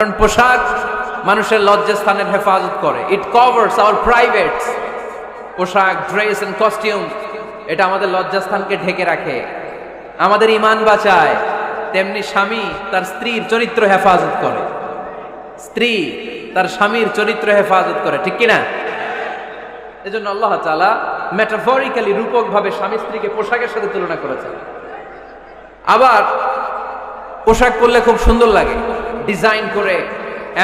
কারণ পোশাক মানুষের লজ্জাস্থানের হেফাজত করে। ইট কভারস আওয়ার প্রাইভেটস। পোশাক, ড্রেস এন্ড কস্টিউম এটা আমাদের লজ্জাস্থানকে ঢেকে রাখে, আমাদের ঈমান বাঁচায়। তেমনি স্বামী তার স্ত্রীর চরিত্র হেফাজত করে, স্ত্রী তার স্বামীর চরিত্র হেফাজত করে, ঠিক কিনা? এজন্য আল্লাহ তাআলা মেটাফরিক্যালি, রূপকভাবে স্বামী স্ত্রীকে পোশাকের সাথে তুলনা করেছেন। আবার পোশাক পরলে খুব সুন্দর লাগে, ডিজাইন করে,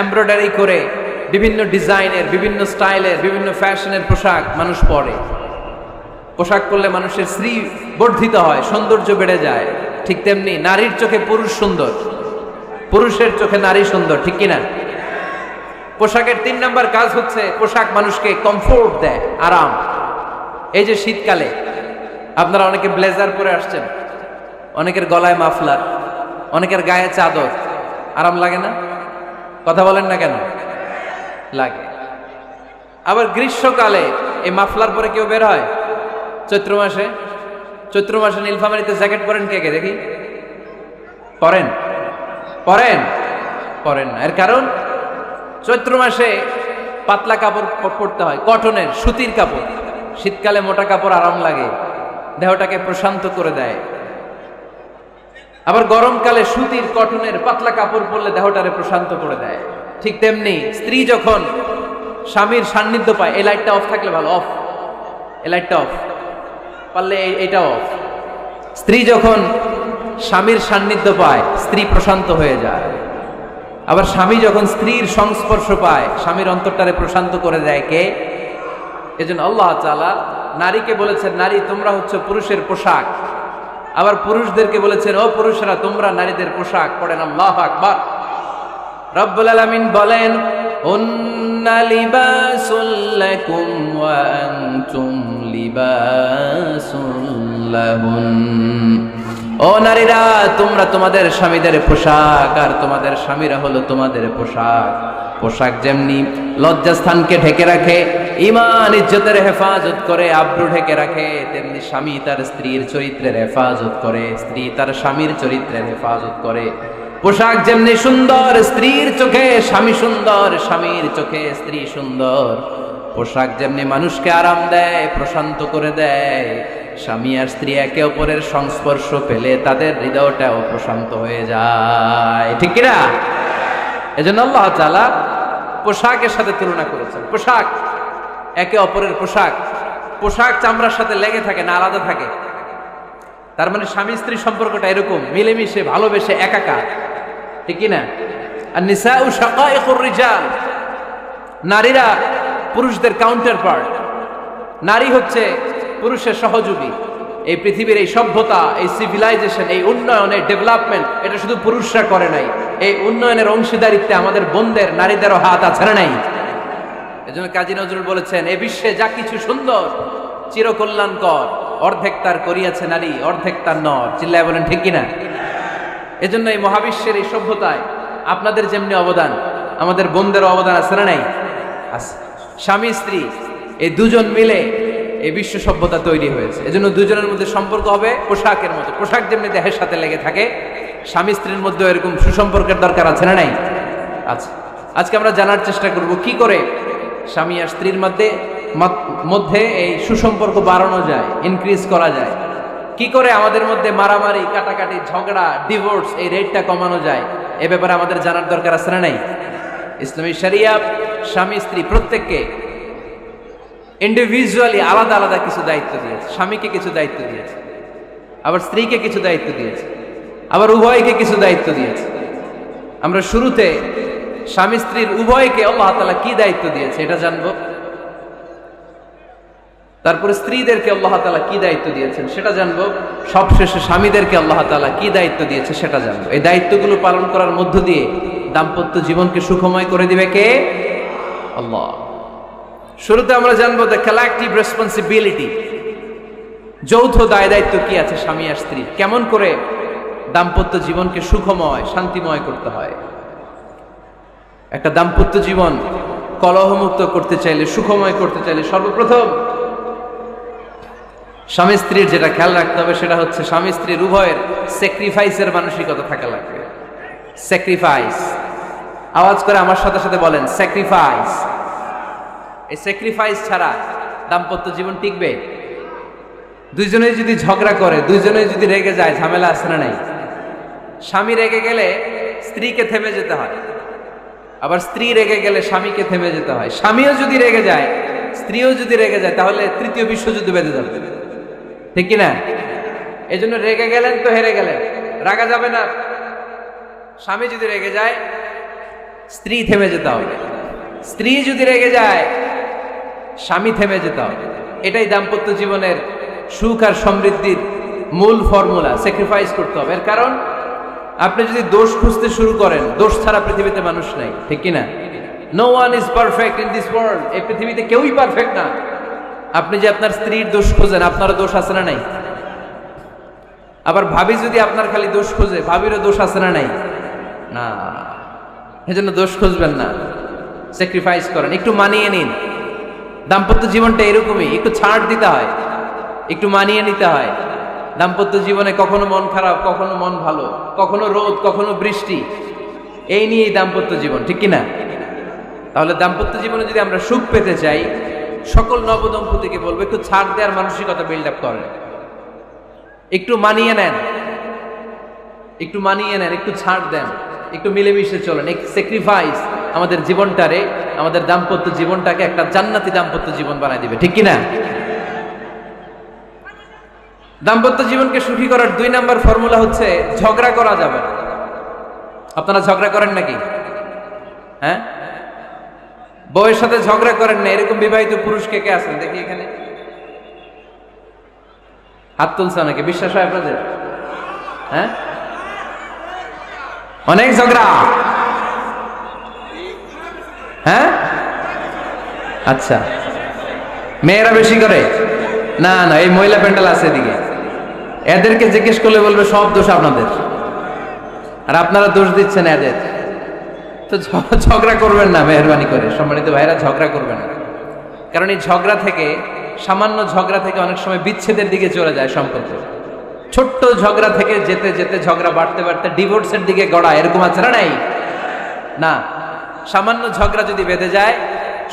এমব্রয়ডারি করে, বিভিন্ন ডিজাইনের, বিভিন্ন স্টাইলের, বিভিন্ন ফ্যাশনের পোশাক মানুষ পরে। পোশাক পরলে মানুষের শ্রী বর্ধিত হয়, সৌন্দর্য বেড়ে যায়। ঠিক তেমনি নারীর চোখে পুরুষ সুন্দর, পুরুষের চোখে নারী সুন্দর, ঠিক কিনা? পোশাকের 3 নাম্বার কাজ হচ্ছে পোশাক মানুষকে কমফোর্ট দেয়, আরাম। এই যে শীতকালে আপনারা অনেকে ব্লেজার পরে আসছেন, অনেকের গলায় মাফলার, অনেকের গায়ে চাদর, আরাম লাগে না? কথা বলেন না কেন? লাগে। আবার গ্রীষ্মকালে এই মাফলার পরে কেউ বের হয়? চৈত্র মাসে নীলফামারীতে জ্যাকেট পরেন কে কে দেখি? পরেন না। এর কারণ চৈত্র মাসে পাতলা কাপড় পরতে হয়, কটনের, সুতির কাপড়। শীতকালে মোটা কাপড় আরাম লাগে, দেহটাকে প্রশান্ত করে দেয়। আবার গরমকালে সুতির, কটনের পাতলা কাপড় পরলে দেহটারে প্রশান্ত করে দেয়। ঠিক তেমনি স্ত্রী যখন স্বামীর সান্নিধ্য পায়, এই লাইটটা অফ থাকলে ভালো, অফ, এই লাইটটা অফ, পারলে এইটা অফ। স্ত্রী যখন স্বামীর সান্নিধ্য পায়, স্ত্রী প্রশান্ত হয়ে যায়। আবার স্বামী যখন স্ত্রীর সংস্পর্শ পায়, স্বামীর অন্তরটারে প্রশান্ত করে দেয় কে? এজন্য আল্লাহ তাআলা নারীকে বলেছেন, নারী তোমরা হচ্ছে পুরুষের পোশাক। আবার পুরুষদেরকে বলেছেন, ও পুরুষরা তোমরা নারীদের পোশাক। পড়েন আল্লাহু আকবার। রব্বুল আলামিন বলেন, উন্না লিবাসুল লাকুম ওয়া আনতুম লিবাসুল লাহুন। ও নারীরা, তোমরা তোমাদের স্বামীদের পোশাক, আর তোমাদের স্বামীরা হলো তোমাদের পোশাক। পোশাক যেমনি লজ্জাস্থানকে ঢেকে রাখে, ঈমান ইজ্জতের হেফাজত করে, আব্রু ঢেকে রাখে, তেমনি স্বামী তার স্ত্রীর চরিত্রের হেফাজত করে, স্ত্রী তার স্বামীর চরিত্রের হেফাজত করে। পোশাক যেমনি সুন্দর, স্ত্রীর চোখে স্বামী সুন্দর, স্বামীর চোখে স্ত্রী সুন্দর। পোশাক যেমনি মানুষকে আরাম দেয়, প্রশান্ত করে দেয়, স্বামী আর স্ত্রী একে অপরের সংস্পর্শ পেলে তাদের হৃদয়টাও প্রশান্ত হয়ে যায়, ঠিক কিনা? এজন্য আল্লাহ তাআলা পোশাকের সাথে তুলনা করেছেন। পোশাক একে অপরের পোশাক চামড়ার সাথে লেগে থাকে না, আলাদা থাকে। তার মানে স্বামী স্ত্রী সম্পর্কটা এরকম মিলেমিশে, ভালোবেসে, একাকার, ঠিক কিনা? আর নিসাউ শাকাইকুর রিজাল, নারীরা পুরুষদের কাউন্টার পার্ট। নারী হচ্ছে পুরুষের সহযোগী। এই পৃথিবীর এই সভ্যতা, এই সিভিলাইজেশন, এই উন্নয়ন, এই ডেভেলপমেন্ট, এটা শুধু পুরুষরা করে নাই। এই উন্নয়নের অংশীদারিত্বে আমাদের বোনদের, নারীদেরও হাত আছে না নাই? এজন্য কাজী নজরুল বলেছেন, এ বিশ্বে যা কিছু সুন্দর চিরকল্যাণকর, অর্ধেক তার করিয়াছে নারী, অর্ধেক তার নর। চিল্লায় বলেন ঠিক কিনা? এজন্য এই মহাবিশ্বের এই সভ্যতায় আপনাদের যেমনি অবদান, আমাদের বোনদেরও অবদান আছে না নাই? আছে। স্বামী স্ত্রী এই দুজন মিলে এই বিশ্ব সভ্যতা তৈরি হয়েছে। এজন্য দুজনের মধ্যে সম্পর্ক হবে পোশাকের মতো। পোশাক যেমনি দেহের সাথে লেগে থাকে, স্বামী স্ত্রীর মধ্যে এরকম সুসম্পর্কের দরকার আছে না নাই? আছে। আজকে আমরা জানার চেষ্টা করব কি করে স্বামী আর স্ত্রীর মধ্যে এই সুসম্পর্ক বাড়ানো যায়, ইনক্রিজ করা যায়। কি করে আমাদের মধ্যে মারামারি, কাটাকাটি, ঝগড়া, ডিভোর্স, এই রেটটা কমানো যায়। এ ব্যাপারে আমাদের জানার দরকার আছে না নাই? ইসলামী শরিয়া স্বামী স্ত্রী প্রত্যেককে ইন্ডিভিজুয়ালি আলাদা আলাদা কিছু দায়িত্ব দিয়েছে। স্বামীকে কিছু দায়িত্ব দিয়েছে, আবার স্ত্রীকে কিছু দায়িত্ব দিয়েছে, আবার উভয়কে কিছু দায়িত্ব দিয়েছে। আমরা শুরুতে স্বামী স্ত্রীর উভয়কে আল্লাহ তাআলা কি দায়িত্ব দিয়েছে এটা জানবো। তারপরে স্ত্রীদেরকে আল্লাহ তাআলা কি দায়িত্ব দিয়েছেন সেটা জানবো। সবশেষে স্বামীদেরকে আল্লাহ তাআলা কি দায়িত্ব দিয়েছে সেটা জানবো। এই দায়িত্বগুলো পালন করার মধ্য দিয়ে দাম্পত্য জীবনকে সুখময় করে দিবে কে? আল্লাহ। শুরুতে আমরা জানবো দ্য কালেকটিভ রেসপন্সিবিলিটি, যৌথ দায় দায়িত্ব কি আছে স্বামী আর স্ত্রী, কেমন করে দাম্পত্য জীবনকে সুখময়, শান্তিময় করতে হয়। একটা দাম্পত্য জীবন কলহমুক্ত করতে চাইলে, সুখময় করতে চাইলে সর্বপ্রথম স্বামী স্ত্রীর যেটা খেয়াল রাখতে হবে সেটা হচ্ছে স্বামী স্ত্রীর উভয়ের স্যাক্রিফাইসের মানসিকতা থাকা লাগবে। স্যাক্রিফাইস, আওয়াজ করে আমার সাথে সাথে বলেন স্যাক্রিফাইস। এই স্যাক্রিফাইস ছাড়া দাম্পত্য জীবন টিকবে? দুইজনেই যদি ঝগড়া করে, দুইজনেই যদি রেগে যায়, ঝামেলা আছে না নাই? স্বামী রেগে গেলে স্ত্রীকে থেমে যেতে হয়, আবার স্ত্রী রেগে গেলে স্বামীকে থেমে যেতে হয়। স্বামীও যদি রেগে যায়, স্ত্রীও যদি রেগে যায়, তাহলে তৃতীয় বিশ্বযুদ্ধ বেঁধে যাবে, ঠিক কিনা? এই জন্য রেগে গেলেন তো হেরে গেলেন, রাগা যাবে না। স্বামী যদি রেগে যায়, স্ত্রী থেমে যেতে হবে, স্ত্রী যদি রেগে যায়, স্বামী থেমে যেতে হবে। এটাই দাম্পত্য জীবনের সুখ আর সমৃদ্ধির মূল ফর্মুলা। স্যাক্রিফাইস করতে হবে। এর কারণ আপনি যদি দোষ খুঁজতে শুরু করেন, দোষ ছাড়া পৃথিবীতে মানুষ নাই, ঠিক কিনা? No one is perfect in this world. এই পৃথিবীতে কেউই পারফেক্ট না। আপনি যে আপনার স্ত্রীর দোষ খোঁজেন, আপনারও দোষ আছে না নাই? আবার ভাবি যদি আপনার খালি দোষ খোঁজে, ভাবিরও দোষ আছে না নাই? না, এজন্য দোষ খুঁজবেন না, স্যাক্রিফাইস করেন, একটু মানিয়ে নিন। দাম্পত্য জীবনটা এরকমই, একটু ছাড় দিতে হয়, একটু মানিয়ে নিতে হয়। দাম্পত্য জীবনে কখনো মন খারাপ, কখনো মন ভালো, কখনো রোদ, কখনো বৃষ্টি, এই নিয়েই দাম্পত্য জীবন, ঠিক কিনা? তাহলে দাম্পত্য জীবনে যদি আমরা সুখ পেতে চাই, সকল নবদম্পতিকে বলবো একটু ছাড় দেওয়ার মানসিকতা বিল্ড আপ করেন, একটু মানিয়ে নেন, একটু মানিয়ে নেন, একটু ছাড় দেন, একটু মিলেমিশে চলেন। এক স্যাক্রিফাইস আমাদের জীবনটারে, আমাদের দাম্পত্য জীবনটাকে একটা জান্নাতি দাম্পত্য জীবন বানায় দিবে, ঠিক কিনা? দাম্পত্য জীবনকে সুখী করার 2 নাম্বার ফর্মুলা হচ্ছে ঝগড়া করা যাবে না। আপনারা ঝগড়া করেন নাকি? হ্যাঁ, বউয়ের সাথে ঝগড়া করেন না এরকম বিবাহিত পুরুষ কে কে আছেন দেখি এখানে? হাত তুলছে নাকি? বিশ্বাস হয় আপনাদের? হ্যাঁ, অনেক ঝগড়া। হ্যাঁ, আচ্ছা, মেয়েরা বেশি করে? না না, এই মহিলা প্যান্ডেল আছে এদিকে, এদেরকে জিজ্ঞেস করলে বলবে সব দোষ আপনাদের, আর আপনারা দোষ দিচ্ছেন এদের। তো ঝগড়া করবেন না, মেহরবানি করে সম্মানিত ভাইরা, ঝগড়া করবেন না। কারণ এই ঝগড়া থেকে, সামান্য ঝগড়া থেকে অনেক সময় বিচ্ছেদের দিকে চলে যায় সম্পর্ক। ছোট্ট ঝগড়া থেকে যেতে যেতে ঝগড়া বাড়তে বাড়তে ডিভোর্সের দিকে গড়া, এরকম আছে না নাই? না, সামান্য ঝগড়া যদি বেঁধে যায়,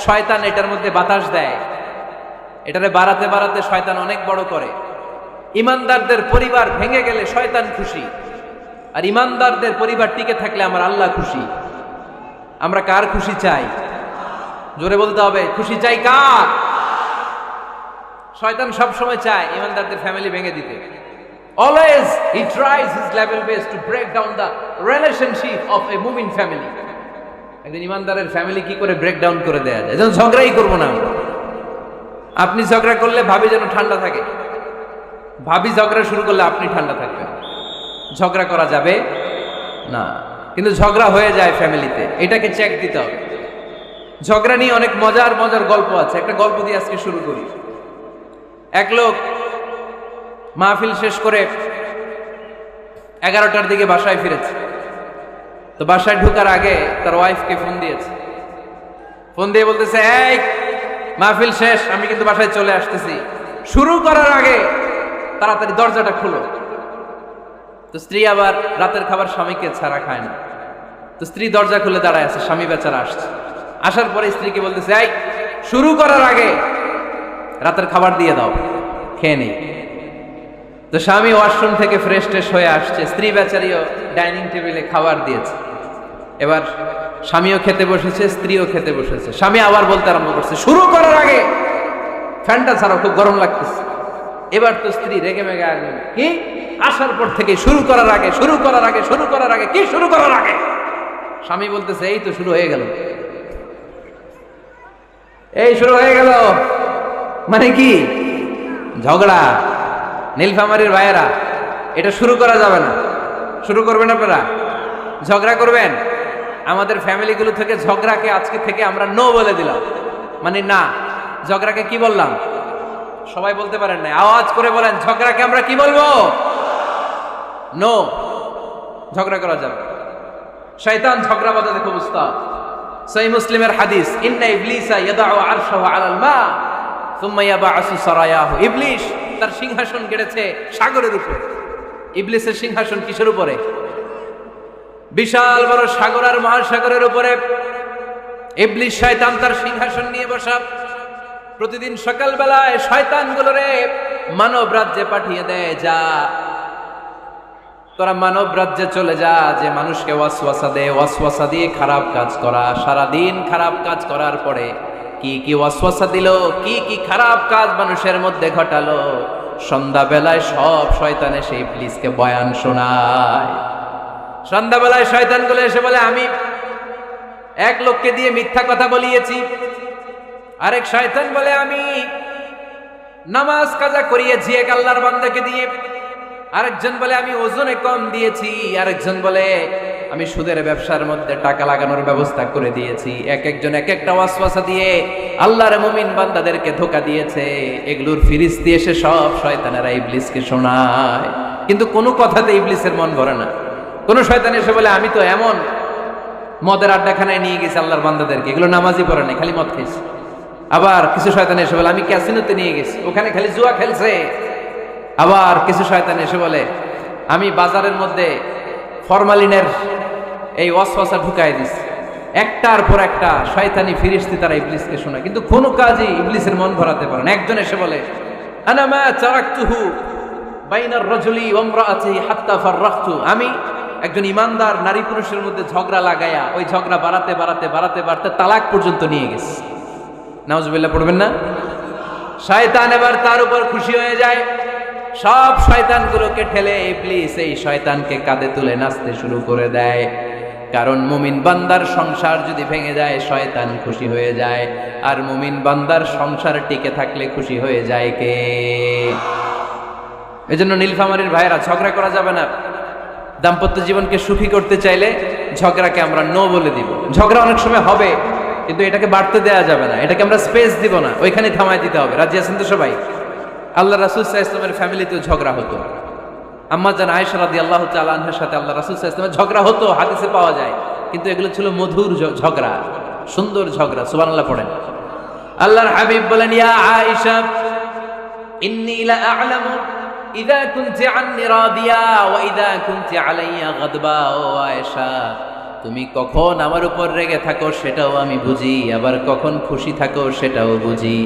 শয়তান এটার মধ্যে বাতাস দেয়, এটারে বাড়াতে বাড়াতে শয়তান অনেক বড় করে। ইমানদারদের পরিবার ভেঙে গেলে শয়তান খুশি, আর ইমানদারদের পরিবার টিকে থাকলে আমার আল্লাহ খুশি। আমরা কার খুশি চাই? জোরে বলতে হবে, খুশি চাই কার? শয়তান সব সময় চায় ইমানদারদের ফ্যামিলি ভেঙে দিতে। Always he tries his level best to break down the relationship of a moving family. একজন ইমানদারের ফ্যামিলি কি করে ব্রেক ডাউন করে দেয়া যায়? যেন ঝগড়াই করবো না আমরা। আপনি ঝগড়া করলে ভাবি যেন ঠান্ডা থাকে, ভাবি ঝগড়া শুরু করলে আপনি ঠান্ডা থাকবেন। ঝগড়া করা যাবে না, কিন্তু ঝগড়া হয়ে যায় ফ্যামিলিতে, এটাকে চেক দিতে হবে। ঝগড়া নিয়ে অনেক মজার মজার গল্প আছে। একটা গল্প দিয়ে আজকে শুরু করি। এক লোক মাহফিল শেষ করে 11টার দিকে বাসায় ফিরেছে। তো বাসায় ঢোকার আগে তার ওয়াইফকে ফোন দিয়েছে। ফোন দিয়ে বলতেছে, এই মাহফিল শেষ, আমি কিন্তু বাসায় চলে আসতেছি, শুরু করার আগে তাড়াতাড়ি দরজাটা খুলো। তো স্ত্রী আবার রাতের খাবার স্বামীকে ছাড়া খায় না। তো স্ত্রী দরজা খুলে দাঁড়ায় আছে, স্বামী বেচারা আসছে। আসার পরে স্ত্রীকে বলতেছে, এই শুরু করার আগে রাতের খাবার দিয়ে দাও, খেয়ে নেই। তো স্বামী ওয়াশরুম থেকে ফ্রেশ ট্রেশ হয়ে আসছে, স্ত্রী বেচারিও ডাইনিং টেবিলে খাবার দিয়েছে। এবার স্বামীও খেতে বসেছে, স্ত্রীও খেতে বসেছে। স্বামী আবার বলতে আরম্ভ করছে, শুরু করার আগে ফ্যানটা ছাড়াও, খুব গরম লাগতেছে। এবার তো স্ত্রী রেগে মেগে আগুন, কি আসার পর থেকে শুরু করার আগে, শুরু করার আগে, শুরু করার আগে, কি শুরু করার আগে? স্বামী বলতেছে, এই তো শুরু হয়ে গেল, এই শুরু হয়ে গেল। মানে কি? ঝগড়া। নীলফামারীর ভাইয়েরা, এটা শুরু করা যাবে না। শুরু করবেন আপনারা? ঝগড়া করবেন? আমাদের ফ্যামিলিগুলো থেকে ঝগড়াকে আজকে থেকে আমরা নো বলে দিলাম। মানে না, ঝগড়াকে কি বললাম? সবাই বলতে পারেন না, আওয়াজ করে বলেন, ঝগড়াকে আমরা কি বলবো? নো। ঝগড়া করা যাবে। শয়তান ঝগড়া বাঁধাতে খুব উস্তাদ। সহিহ মুসলিমের হাদিস, ইন্না ইবলিসা ইয়াদাউ আরশাহু আলাল মা সুম্মা ইয়াবআসু সারায়াহু। ইবলিস তার সিংহাসন গেড়েছে সাগরের উপরে। ইবলিসের সিংহাসন কিসের উপরে? বিশাল বড় সাগর আর মহাসাগরের উপরে ইবলিস শয়তান তার সিংহাসন নিয়ে বসা। প্রতিদিন সকালবেলায় শয়তানগুলোরে মানব রাজ্যে পাঠিয়ে দেয়, যা তোরা মানব রাজ্যে চলে যা, যে মানুষকে ওয়াসওয়াসা দেয়, ওয়াসওয়াসা দিয়ে খারাপ কাজ করা। সারাদিন খারাপ কাজ করার পরে কি কি ওয়াসওয়াসা দিল, কি কি খারাপ কাজ মানুষের মধ্যে ঘটালো, সন্ধ্যাবেলায় সব শয়তান এসে ইবলিসকে বয়ান শোনায়। সন্ধ্যাবেলায় শয়তানগুলো এসে বলে, আমি এক লোককে দিয়ে মিথ্যা কথা বলিয়েছি। আরেক শয়তান বলে, আমি নামাজ কাজা করিয়েছি এক আল্লাহর বান্দাকে দিয়ে। আরেকজন বলে, আমি ওজনে কম দিয়েছি। আরেকজন বলে, আমি সুদের ব্যবসার মধ্যে টাকা লাগানোর ব্যবস্থা করে দিয়েছি। এক একজন এক একটা ওয়াসওয়াসা দিয়ে আল্লাহর মুমিন বান্দাদেরকে ধোঁকা দিয়েছে। এগুলোর ফিরিস্তি এসে সব শয়তানেরা ইবলিসকে শোনায়, কিন্তু কোনো কথাতে ইবলিসের মন ভরে না। কোন শয়তান এসে বলে, আমি তো এমন মদের আড্ডাখানায় নিয়ে গেছি আল্লাহর বান্দাদেরকে, এগুলো নামাজই পড়ে নাই, খালি মদ খেয়েছে। আবার কিছু শয়তান এসে বলে, আমি ক্যাসিনোতে নিয়ে গেছি, ওখানে খালি জুয়া খেলছে। আবার কিছু শয়তান এসে বলে, আমি বাজারের মধ্যে ফরমালিনের এই ওয়াসওয়াসা ঢুকাই দিছি। একটার পর একটা শয়তানি ফিরিস্তি তারা ইবলিসকে শোনায়, কিন্তু কোনো কাজই ইবলিসের মন ভরাতে পারে না। একজন এসে বলে, আনা মা তারাকতুহু বাইনার রাজুলি ওয়া ইমরাআতিহি হাত্তা ফাররাখতু, আমি একজন ইমানদার নারী পুরুষের মধ্যে ঝগড়া লাগায়া ওই ঝগড়া বাড়াতে বাড়াতে বাড়াতে বাড়তে তালাক পর্যন্ত নিয়ে গেছে। নাউজুবিল্লাহ পড়বেন না? শয়তান এবার তার উপর খুশি হয়ে যায়। সব শয়তানগুলোকে ঠেলে ইবলিস এই শয়তানকে কাঁধে তুলে নাচতে শুরু করে দেয়। কারণ মুমিন বান্দার সংসার যদি ভেঙে যায় শয়তান খুশি হয়ে যায়, আর মুমিন বান্দার সংসার টিকে থাকলে খুশি হয়ে যায় কে? এজন্য নীলফামারীর ভাইয়েরা, ঝগড়া করা যাবে না। দাম্পত্য জীবনকে সুখী করতে চাইলে ঝগড়াকে আমরা নো বলে দিব। ঝগড়া অনেক সময় হবে, কিন্তু এটাকে বাড়তে দেওয়া যাবে না, এটাকে আমরা স্পেস দিব না, ওইখানে থামায় দিতে হবে। রাজি আছেন তো সবাই? আল্লাহ রাসূল সাল্লাল্লাহু আলাইহি ওয়াসাল্লামের ফ্যামিলিতেও ঝগড়া হতো। আম্মা জান আয়েশা রাদিয়াল্লাহু তাআলা আনহার সাথে আল্লাহ রাসূল সাল্লাল্লাহু আলাইহি ওয়াসাল্লামের ঝগড়া হতো, হাদিসে পাওয়া যায়। কিন্তু এগুলো ছিল মধুর ঝগড়া, সুন্দর ঝগড়া। সুবহানাল্লাহ পড়েন। আল্লাহর হাবিব বলেন, ইয়া আয়েশা ইন্নী লা আ'লামু ইযা কুনতি আন্নী রাদিয়া ওয়া ইযা কুনতি আলাইয়া গাদবা। ও আয়েশা, তুমি কখন আমার উপর রেগে থাকো সেটাও আমি বুঝি, আবার কখন খুশি থাকো সেটাও বুঝি।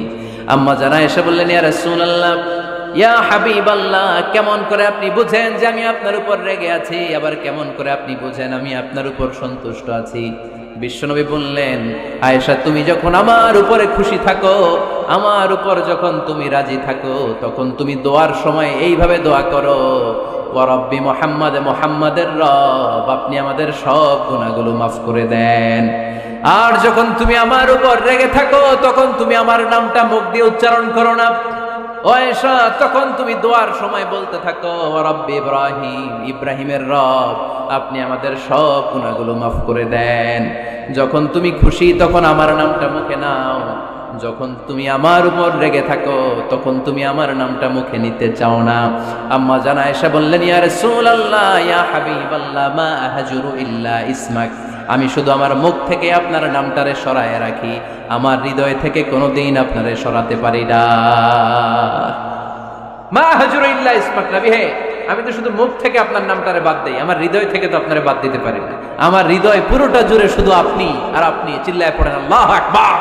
আম্মা জান আয়েশা বললেন, ইয়া রাসূলুল্লাহ, ইয়া হাবিবাল্লাহ, কেমন করে আপনি বুঝেন যে আমি আপনার উপর রেগে আছি, আবার কেমন করে আপনি বুঝেন আমি আপনার উপর সন্তুষ্ট আছি? বিশ্বনবী বললেন, আয়েশা, তুমি যখন আমার উপরে খুশি থাকো, আমার উপর যখন তুমি রাজি থাকো, তখন তুমি দোয়ার সময় এইভাবে দোয়া করো, ওয়া রাব্বি মুহাম্মাদ, মুহাম্মাদের রব, আপনি আমাদের সব গুনাহগুলো মাফ করে দেন। আর যখন তুমি আমার উপর রেগে থাকো, তখন তুমি আমার নামটা মুখ দিয়ে উচ্চারণ করো না। ও আয়েশা, তখন তুমি দোয়ার সময় বলতে থাকো, ওয়া রাব্বি ইব্রাহিম, ইব্রাহিমের রব, আপনি আমাদের সব গুনাহগুলো মাফ করে দেন। যখন তুমি খুশি তখন আমার নামটা মুখে নাও, যখন তুমি আমার উপর রেগে থাকো তখন তুমি আমার নামটা মুখে নিতে চাও না। আম্মা জান আয়েশা বললেন, ইয়া রাসূলুল্লাহ, ইয়া হাবিবাল্লাহ, মা আহজুরু ইল্লা ইসমাক, আমি শুধু আমার মুখ থেকে আপনার নামটারে সরায় রাখি, আমার হৃদয় থেকে কোনোদিন আপনারে সরাতে পারি না। মা আহজুরু ইল্লা ইসমাক, নবী হে, আমি তো শুধু মুখ থেকে আপনার নামটারে বাদ দেই, আমার হৃদয় থেকে তো আপনারে বাদ দিতে পারি না। আমার হৃদয় পুরোটা জুড়ে শুধু আপনি আর আপনি। চিল্লায় পড়েন আল্লাহু আকবার।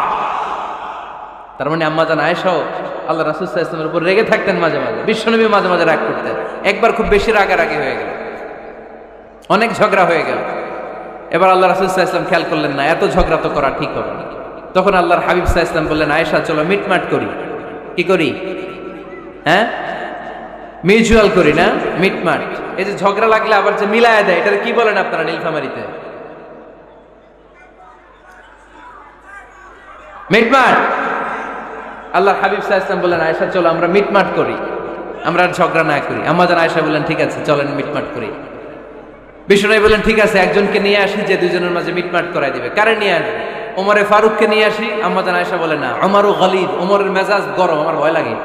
তার মানে আম্মা জান আয়েশাও আল্লাহ রাসূল সাল্লাল্লাহু আলাইহি ওয়াসাল্লামের উপর রেগে থাকতেন মাঝে মাঝে। বিশ্বনবী মাঝে মাঝে রাগ করতেন। একবার খুব বেশি রাগারাগি হয়ে গেল, অনেক ঝগড়া হয়ে গেল। এবার আল্লাহ রাসূল সাল্লাল্লাহু আলাইহি ওয়াসাল্লাম খেয়াল করলেন না, এত ঝগড়া তো করা ঠিক হবে না। তখন আল্লাহর হাবিব সাল্লাল্লাহু আলাইহি ওয়াসাল্লাম বললেন, আয়েশা, চলো মিটমাট করি। কি করি? হ্যাঁ, মিউচুয়াল করি না, মিটমাট। এই যে ঝগড়া লাগলে আবার যে মিলায়া দেয়, এটা কি বলেন আপনারা নীলফামারীতে? মিটমাট। আল্লাহর হাবিব সাল্লাল্লাহু আলাইহি ওয়াসাল্লাম বললেন, আয়েশা, চলো আমরা মিটমাট করি, আমরা আর ঝগড়া না করি। আম্মা জান আয়েশা বললেন, ঠিক আছে, চলেন মিটমাট করি। বিশ্বনবী বললেন, ঠিক আছে, একজনকে নিয়ে আসি যে দুজনের মাঝে মিটমাট করাই দিবে। কারে নিয়ে আসবে? ওমরে ফারুককে নিয়ে আসি। আম্মা জান আয়েশা বলে, না, ওমরও গালিব, ওমরের মেজাজ গরম, আমার ভয় লাগে।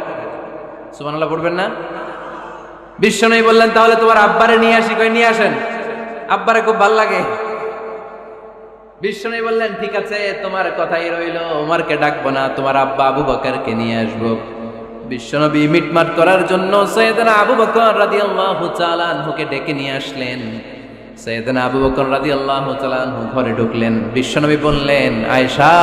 সুবহানাল্লাহ পড়বেন না? বিশ্বনবী বললেন, তাহলে তোমার আব্বারে নিয়ে আসি। কই, নিয়ে আসেন, আব্বারে খুব ভাল লাগে। বিশ্বনবী বললেন, ঠিক আছে, তোমার কথাই রইলো, ওমরকে ডাকবো না, তোমার আব্বা আবু বকরকে নিয়ে আসবো। বিশ্বনবী মিটমাট করার জন্য সাইয়েদনা আবু বকর রাদিয়াল্লাহু তাআলা আনহুকে ডেকে নিয়ে আসলেন। সাইয়েদনা আবু বকর রাদিয়াল্লাহু তাআলা আনহু ঘরে ঢুকলেন। বিশ্বনবী বললেন, আয়েশা,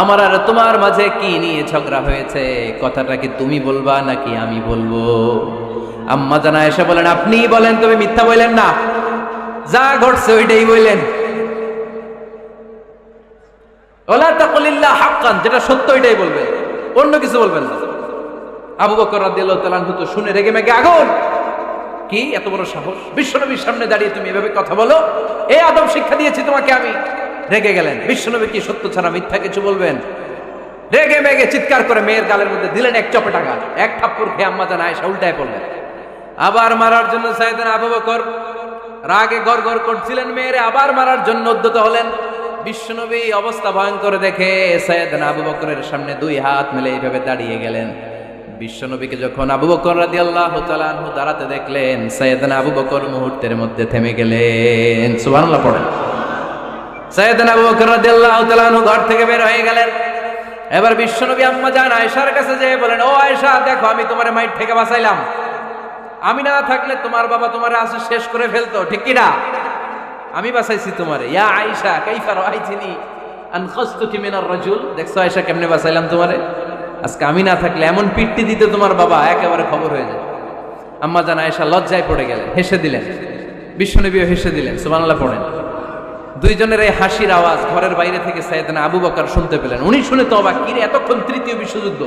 আমার আর তোমার মাঝে কি নিয়ে ঝগড়া হয়েছে? কথাটা কি তুমি বলবা নাকি আমি বলবো? আম্মা জান আয়েশা বলেন, আপনিই বলেন, তবে মিথ্যা বললেন না, যা ঘটছে ওইটাই বললেন। ওয়ালা তাকুলিল্লাহ হাক্কান, যেটা সত্য ওইটাই বলবেন, অন্য কিছু বলবেন না। আবু বকর রাদিয়াল্লাহু তাআলা আনহু তো শুনে রেগে মেগে আগুন। কি এত বড় সাহস, বিশ্বনবীর সামনে দাঁড়িয়ে তুমি এভাবে কথা বলো? এই আদব শিক্ষা দিয়েছি তোমাকে আমি। রেগে গেলেন। বিশ্বনবী কি সত্য ছাড়া মিথ্যা কিছু বলবেন? রেগে মেগে চিৎকার করে মেয়ের গালের মধ্যে দিলেন এক চপেটাঘাত। এক থাপ্পড় খেয়ে আম্মা জান আয়েশা উল্টায় পড়লেন। আবার মারার জন্য সাইয়েদনা আবু বকর রাগে গড়গড় করছিলেন, মেয়েরে আবার মারার জন্য উদ্যত হলেন। বিশ্বনবী অবস্থা ভয়ঙ্কর দেখে সাইয়েদনা আবু বকরের সামনে দুই হাত মেলে এইভাবে দাঁড়িয়ে গেলেন। বিশ্বনবীকে যখন আবু বকর রাদিয়াল্লাহু তাআলা আনহু দাঁড়াতে দেখলেন, সাইয়েদনা আবু বকর মুহূর্তের মধ্যে থেমে গেলেন। সুবহানাল্লাহ পড়েন। সাইয়েদনা আবু বকর রাদিয়াল্লাহু তাআলা আনহু ঘর থেকে বের হয়ে গেলেন। এবার বিশ্বনবী আম্মা জান আয়েশার কাছে যেয়ে বলেন, ও আয়েশা, দেখো আমি তোমারে মাইর থেকে বাঁচাইলাম। আমি না থাকলে তোমার বাবা তোমারে আসে শেষ করে ফেলতো, ঠিক কি না? আমি বাঁচাইছি তোমারে। ইয়া আয়েশা কাইফা রাআইতিনি আন খাসতুকি মিনার রাজুল, দেখছো আয়েশা কেমনে বাঁচাইলাম তোমারে? আজকে আমি না থাকলে এমন পিট্টি দিতে তোমার বাবা, একেবারে খবর হয়ে যায়। আম্মা জান আয়েশা লজ্জায় পড়ে গেলেন, হেসে দিলেন। বিশ্বনবীও হেসে দিলেন। সুবহানাল্লাহ পড়েন। দুইজনের এই হাসির আওয়াজ ঘরের বাইরে থেকে সাইয়েদনা আবু বকর শুনতে পেলেন। উনি শুনে তো অবাক, কি রে, এতক্ষণ তৃতীয় বিশ্বযুদ্ধ,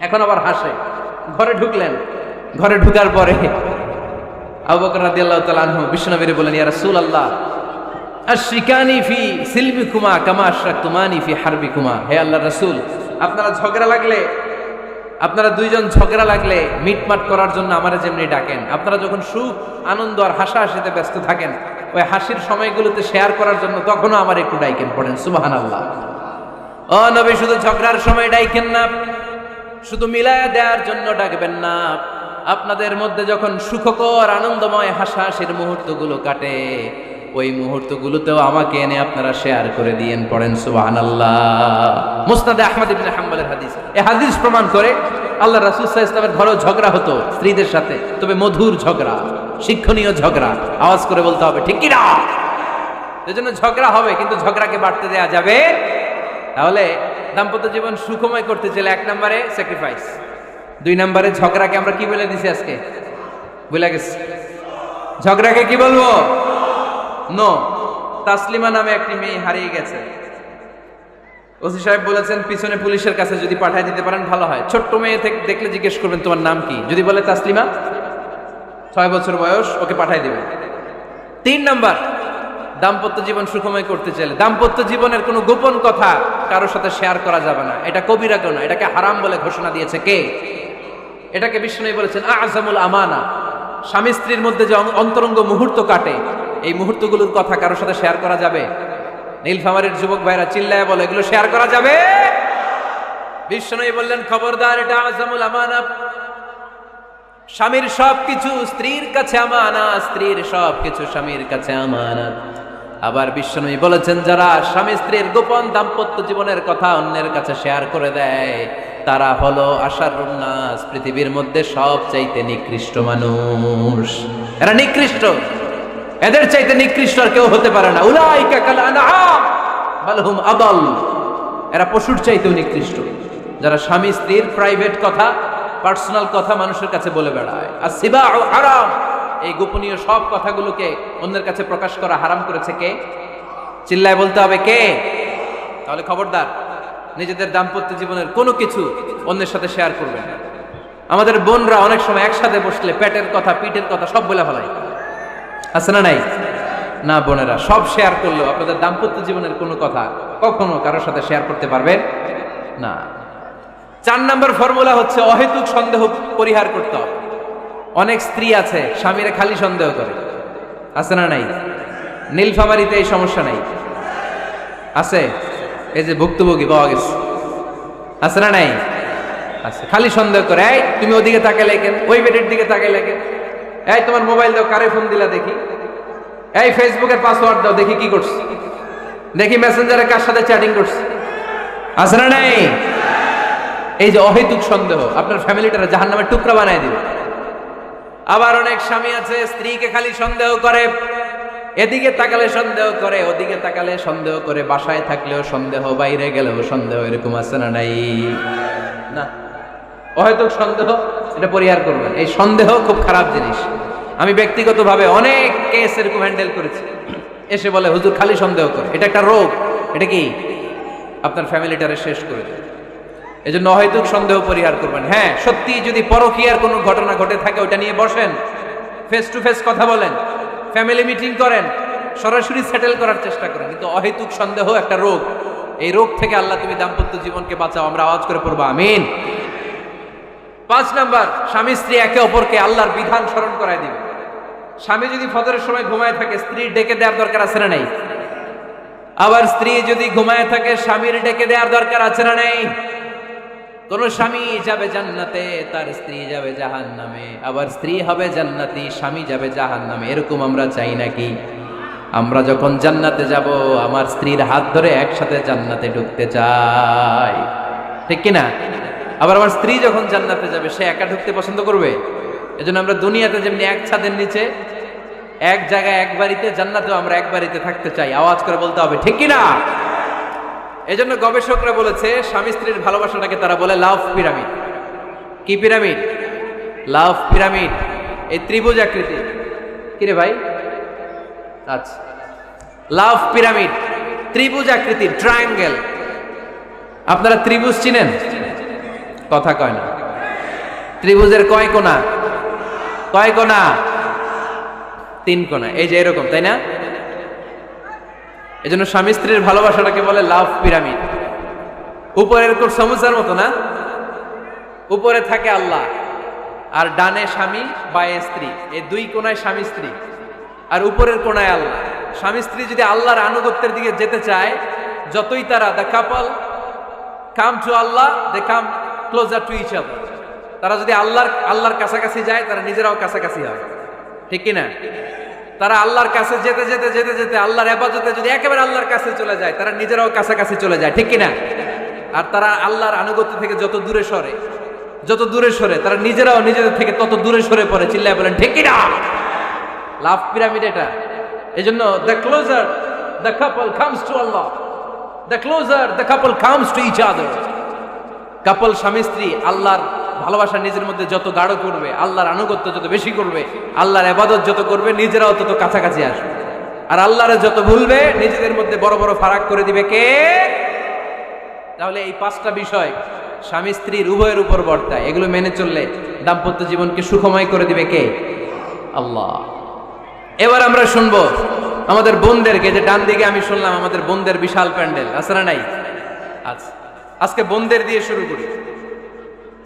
এখন আবার হাসে। ঘরে ঢুকলেন। ঘরে ঢুকার পরে আবু বকর রাদিয়াল্লাহু তাআলা আনহু বিশ্বনবীরে বলেন, ইয়া রাসূলুল্লাহ, আশরিকানি ফি সিলমিকুমা কামা আশরাকতুমানি ফি হারবিকুমা। হে আল্লাহর রাসূল, আপনারা দুইজন ঝগড়া লাগলে মিটমাট করার জন্য আমারে যেমনি ডাকেন, আপনারা যখন সুখ আনন্দ আর হাসাহাসিতে ব্যস্ত থাকেন, ওই হাসির সময়গুলোতে শেয়ার করার জন্য তখনও আমার একটু ডাইকেন। পড়েন সুবহানাল্লাহ। ও নবী, শুধু ঝগড়ার সময় ডাইকেন না, শুধু মিলায়া দেওয়ার জন্য ডাকবেন না। আপনাদের মধ্যে যখন সুখকর আনন্দময় হাসাহাসির মুহূর্তগুলো কাটে, ওই মুহূর্তগুলোতেও আমাকে এনে আপনারা শেয়ার করে দিয়েন। পড়েন সুবহানাল্লাহ। মুসনাদে আহমদ ইবনে হাম্বলের হাদিস। এই হাদিস প্রমাণ করে আল্লাহ রাসূল সাল্লাল্লাহু আলাইহি ওয়াসাল্লামের ঘরেও ঝগড়া হতো স্ত্রীদের সাথে, তবে মধুর ঝগড়া, শিক্ষণীয় ঝগড়া। আওয়াজ করে বলতে হবে, ঠিক কি না? এজন্য ঝগড়া হবে, কিন্তু ঝগড়াকে বাড়তে দেয়া যাবে। তাহলে দাম্পত্য জীবন সুখময় করতে চাইলে 1 নম্বরে স্যাক্রিফাইস, 2 নম্বরে ঝগড়াকে আমরা কি বলে দিছি আজকে? ভুলে গেছি। ঝগড়াকে কি বলবো? নো। তাসলিমা নামে একটি মেয়ে হারিয়ে গেছে। ওসি সাহেব বলেছেন, পিছনে পুলিশের কাছে যদি পাঠিয়ে দিতে পারেন ভালো হয়। ছোট্ট মেয়ে দেখলে জিজ্ঞেস করবেন, তোমার নাম কি? যদি বলে তাসলিমা, 6 বছর বয়স, ওকে পাঠিয়ে দিবেন। 3 নাম্বার, দাম্পত্য জীবন সুখময় করতে চাইলে দাম্পত্য জীবনের কোনো গোপন কথা কারোর সাথে শেয়ার করা যাবে না। এটা কবিরা গুনাহ, এটাকে হারাম বলে ঘোষণা দিয়েছে কে? এটাকে বিষ্ণু বলেছেন আযমুল আমানা। স্বামী স্ত্রীর মধ্যে যে অন্তরঙ্গ মুহূর্ত কাটে, এই মুহূর্তগুলোর কথা কারোর সাথে শেয়ার করা যাবে? নীলফামারীর যুবক ভাইরা চিল্লায় বলে, এগুলো শেয়ার করা যাবে? বিষ্ণু বললেন, খবরদার, এটা আযমুল আমানা। স্বামীর সবকিছু স্ত্রীর কাছে আমানত, স্ত্রীর সবকিছু স্বামীর কাছে আমানত। আবার বিষ্ণু বলেছেন, যারা স্বামী স্ত্রীর গোপন দাম্পত্য জীবনের কথা অন্যের কাছে শেয়ার করে দেয়, তারা হলো আশারুন নাস, পৃথিবীর মধ্যে সবচাইতে নিকৃষ্ট মানুষ। এরা নিকৃষ্ট, এদের চাইতে নিকৃষ্ট আর কেউ হতে পারে না। উলাইকা কাল আনআম বাল হুম আদাল। এরা পশুর চাইতেও নিকৃষ্ট, যারা স্বামী স্ত্রীর প্রাইভেট কথা, পার্সোনাল কথা মানুষের কাছে বলে বেড়ায়। আর সিবাউ হারাম, এই গোপনীয় সব কথাগুলোকে অন্যের কাছে প্রকাশ করা হারাম করেছে কে? চিল্লায় বলতে হবে, কে? তাহলে খবরদার, নিজেদের দাম্পত্য জীবনের কোনো কিছু অন্যের সাথে শেয়ার করবেন না। আমাদের বোনরা অনেক সময় একসাথে বসলে পেটের কথা, পিঠের কথা সব বলে ফেলায়, আছে না নাই? না বোনেরা, সব শেয়ার করলেও আপনাদের দাম্পত্য জীবনের কোনো কথা কখনো কারোর সাথে শেয়ার করতে পারবেন না। 4 নম্বর ফর্মুলা হচ্ছে অহেতুক সন্দেহ পরিহার করতে হবে। অনেক স্ত্রী আছে স্বামীরে খালি সন্দেহ করে, আছে না নাই? নীলফামারীতে এই সমস্যা নাই, আছে? এই যে ভুক্তভোগী পাওয়া গেছে, আছে না নাই? আছে। খালি সন্দেহ করে, এই তুমি ওদিকে তাকাইলে কেন, ওই বেডের দিকে তাকাইলে কেন, এই তোমার মোবাইল দাও, কারে ফোন দিলা দেখি, এই ফেসবুকের পাসওয়ার্ড দাও দেখি কি করছে, দেখি মেসেঞ্জারে কার সাথে চ্যাটিং করছে, আছে না নাই? এই যে অহেতুক সন্দেহ আপনার ফ্যামিলিটারে জাহান্নামের টুকরা বানায় দিবে। আবার অনেক স্বামী আছে স্ত্রীকে খালি সন্দেহ করে, এদিকে তাকালে সন্দেহ করে, ওদিকে তাকালে সন্দেহ করে, বাসায় থাকলেও সন্দেহ, বাইরে গেলেও সন্দেহ, এরকম আছে না নাই? না, অহেতুক সন্দেহ এটা পরিহার করবেন। এই সন্দেহ খুব খারাপ জিনিস। আমি ব্যক্তিগতভাবে অনেক কেস এরকম হ্যান্ডেল করেছি। এসে বলে হুজুর খালি সন্দেহ করে, এটা একটা রোগ। এটা কি আপনার ফ্যামিলিটারে শেষ করে দেয়। এই জন্য অহেতুক সন্দেহ পরিহার করবেন। হ্যাঁ, সত্যি যদি পরকীয়ার কোনো ঘটনা ঘটে থাকে ওটা নিয়ে বসেন, ফেস টু ফেস কথা বলেন, ফ্যামিলি মিটিং করেন, সরাসরি সেটেল করার চেষ্টা করেন। কিন্তু অহেতুক সন্দেহ একটা রোগ। এই রোগ থেকে আল্লাহ তুমি দাম্পত্য জীবনকে বাঁচাও। আমরা আওয়াজ করে পড়বো আমিন। 5 নাম্বার, স্বামী স্ত্রী একে অপরকে আল্লাহর বিধান স্মরণ করায় দিবে। স্বামী যদি ফজরের সময় ঘুমায় থাকে, স্ত্রীর ডেকে দেওয়ার দরকার আছে না নাই? আবার স্ত্রী যদি ঘুমায় থাকে, স্বামীর ডেকে দেওয়ার দরকার আছে না নাই? কোন স্বামী যাবে জান্নাতে, তার স্ত্রী যাবে জাহান্নামে। আবার স্ত্রী হবে জান্নাতি, স্বামী যাবে জাহান্নামে। এরকম আমরা চাই নাকি? আমরা যখন জান্নাতে যাব, আমার স্ত্রীর হাত ধরে একসাথে জান্নাতে ঢুকতে চাই, ঠিক কিনা? আবার আমার স্ত্রী যখন জান্নাতে যাবে, সে একা ঢুকতে পছন্দ করবে? এজন্য আমরা দুনিয়াতে যেমনি এক ছাদের নিচে, এক জায়গায়, এক বাড়িতে, জান্নাতেও আমরা এক বাড়িতে থাকতে চাই। আওয়াজ করে বলতে হবে ঠিক কিনা? এজন্য গবেষকরা বলেছে, স্বামী স্ত্রীর ভালোবাসাটাকে তারা বলে লাভ পিরামিড। কি পিরামিড? লাভ পিরামিড। এই ত্রিভুজ আকৃতি। কিরে ভাই? আচ্ছা, লাভ পিরামিড, ত্রিভুজ আকৃতির, ট্রায়াঙ্গেল। আপনারা ত্রিভুজ চিনেন? কথা কয় না। ত্রিভুজের কয় কোণা? কয় কোণা? 3 কোণা। এই যে এরকম, তাই না? এজন্য স্বামী স্ত্রীর ভালোবাসাটাকে বলে লাভ পিরামিড। উপরে এরকম সমুচার মতো না, উপরে থাকে আল্লাহ, আর ডানে স্বামী বায়ে স্ত্রী। এই 2 কোণায় স্বামী স্ত্রী, আর উপরের কোণায় আল্লাহ। স্বামী স্ত্রী যদি আল্লাহর আনুগত্যের দিকে যেতে চায়, যতই তারা, the couple come to Allah, they come closer to each other. তারা যদি আল্লাহর কাছাকাছি যায়, তারা নিজেরাও কাছাকাছি হয়, ঠিক কিনা? তারা আল্লাহর কাছে যেতে যেতে যেতে যেতে আল্লাহর ইবাদতে যদি একেবারে আল্লাহর কাছে চলে যায়, তারা নিজেরাও কাছাকাছি চলে যায়, ঠিক কিনা? আর তারা আল্লাহর আনুগত্য থেকে যত দূরে সরে, তারা নিজেরাও নিজেদের থেকে তত দূরে সরে পড়ে। চিল্লায় বলেন ঠিক কিনা? লাভ পিরামিড এটা। এজন্য the closer the couple comes to Allah, the closer the couple comes to each other. Couple, স্বামী স্ত্রী, আল্লাহর ভালোবাসা নিজের মধ্যে যত গাঢ় করবে, আল্লাহর আনুগত্য যত বেশি করবে, আল্লাহর ইবাদত যত করবে, নিজেরাও তত কাছাকাছি আসবে। আর আল্লাহরে যত ভুলবে, নিজেদের মধ্যে বড় বড় ফারাক করে দিবে কে? তাহলে এই 5টা বিষয় স্বামী স্ত্রীর উভয়ের উপর বর্তায়। এগুলো মেনে চললে দাম্পত্য জীবনকে সুখময় করে দিবে কে? আল্লাহ। এবার আমরা শুনবো আমাদের বোনদেরকে। যে ডান দিকে আমি শুনলাম আমাদের বোনদের বিশাল প্যান্ডেল, আছে না নাই? আচ্ছা, আজকে বোনদের দিয়ে শুরু করি।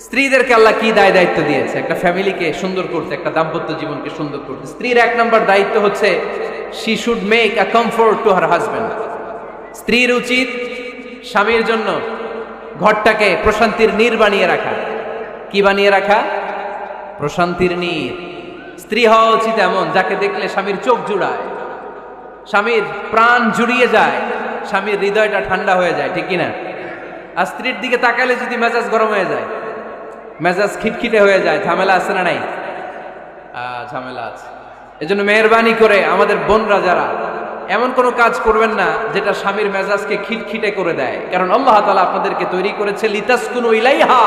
স্ত্রীদেরকে আল্লাহ কি দায়িত্ব দিয়েছে একটা ফ্যামিলিকে সুন্দর করতে, একটা দাম্পত্য জীবনকে সুন্দর করতে? স্ত্রীর 1 নম্বর দায়িত্ব হচ্ছে, she should make a comfort to her husband. স্ত্রীর উচিত স্বামীর জন্য ঘরটাকে প্রশান্তির নীর বানিয়ে রাখা। কি বানিয়ে রাখা? প্রশান্তির নীর। স্ত্রী হওয়া উচিত এমন, যাকে দেখলে স্বামীর চোখ জুড়ায়, স্বামীর প্রাণ জুড়িয়ে যায়, স্বামীর হৃদয়টা ঠান্ডা হয়ে যায়, ঠিক কিনা? আর স্ত্রীর দিকে তাকালে যদি মেজাজ গরম হয়ে যায়, মেজাজ খিটখিটে হয়ে যায়, ঝামেলা আছে না নাই? ঝামেলা আছে। এজন্য মেহেরবানি করে আমাদের বোনরা যারা, এমন কোনো কাজ করবেন না যেটা স্বামীর মেজাজকে খিটখিটে করে দেয়। কারণ আল্লাহ তাআলা আপনাদেরকে তৈরি করেছে লিতাসকুনু ইলাইহা।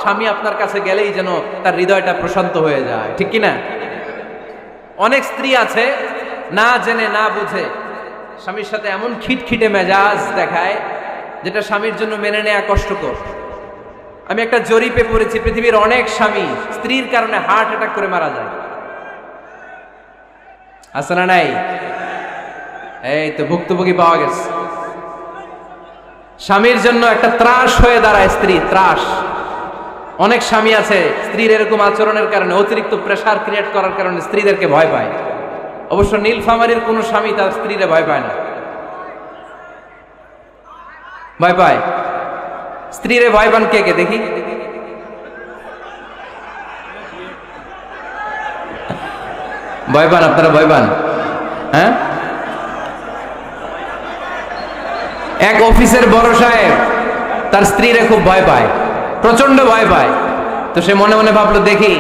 স্বামী আপনার কাছে গেলেই যেন তার হৃদয়টা প্রশান্ত হয়ে যায়, ঠিক কিনা? অনেক স্ত্রী আছে না জেনে না বুঝে স্বামীর সাথে এমন খিটখিটে মেজাজ দেখায়, যেটা স্বামীর জন্য মেনে নেওয়া কষ্টকর। আমি একটা জরিপে পড়েছি, পৃথিবীর অনেক স্বামী স্ত্রীর কারণে হার্ট অ্যাটাক করে মারা যায়, আছে না নাই? এই তো ভুক্তভোগী পাওয়া গেছে। স্বামীর জন্য একটা ত্রাস হয়ে দাঁড়ায় স্ত্রী, ত্রাস। অনেক স্বামী আছে স্ত্রীর এরকম আচরণের কারণে, অতিরিক্ত প্রেসার ক্রিয়েট করার কারণে স্ত্রীদেরকে ভয় পায়। অবশ্য নীলফামারীর কোন স্বামী তার স্ত্রীরে ভয় পায় না। ভয় পায়? স্ত্রীরে ভয় পান কে কে দেখি? ভয় পান আপনারা? ভয় পান? হ্যাঁ, এক অফিসের বড় সাহেব তার স্ত্রীরে খুব ভয় পায়, প্রচন্ড ভয় পায়। তো সে মনে মনে ভাবলো, দেখি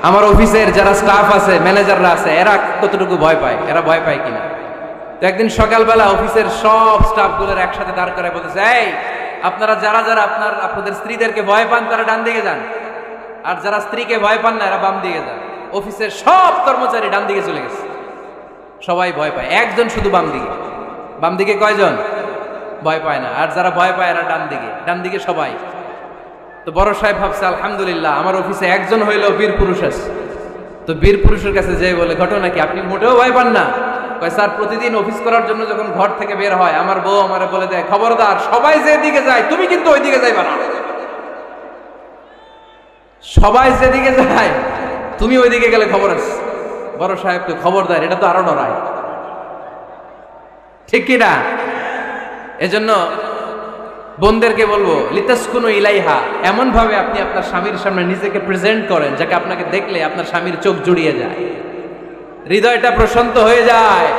আমার অফিসের যারা স্টাফ আছে, ম্যানেজাররা আছে, এরা কতটুকু ভয় পায়, এরা ভয় পায় কিনা। তো একদিন সকালবেলা অফিসের সব স্টাফগুলোর একসাথে দাঁড় করে বলতেছে, এই আপনারা যারা যারা আপনাদের স্ত্রীদেরকে ভয় পান তারা ডান দিকে যান, আর যারা স্ত্রীকে ভয় পান না এরা বাম দিকে যান। অফিসের সব কর্মচারী ডান দিকে চলে গেছে, সবাই ভয় পায়, একজন শুধু বাম দিকে। বাম দিকে কয়জন? ভয় পায় না। আর যারা ভয় পায় এরা ডান দিকে, ডান দিকে সবাই। তো বড় সাহেব ভাবছে, আলহামদুলিল্লাহ আমার অফিসে একজন হইলো বীর পুরুষ আছে। তো বীর পুরুষের কাছে যেয়ে বলে, ঘটনা কি, আপনি মোটেও ভয় পান না? কয়, স্যার প্রতিদিন অফিস করার জন্য যখন ঘর থেকে বের হয় আমার বউ আমারে বলে দেয়, খবরদার সবাই যেদিকে যায় তুমি কিন্তু ওই দিকে যাইবা না, সবাই যেদিকে যায় তুমি ওইদিকে গেলে খবর আছে। বড় সাহেবকে খবর দেয়, এটা তো আরো ডরায়, ঠিক কিনা? এজন্য বোনদেরকে বলবো, লিতাসকুনু ইলাইহা, এমন ভাবে আপনি আপনার স্বামীর সামনে নিজেকে প্রেজেন্ট করেন যাকে আপনাকে দেখলে আপনার স্বামীর চোখ জুড়িয়ে যায়, হৃদয়টা প্রশান্ত হয়ে যায়,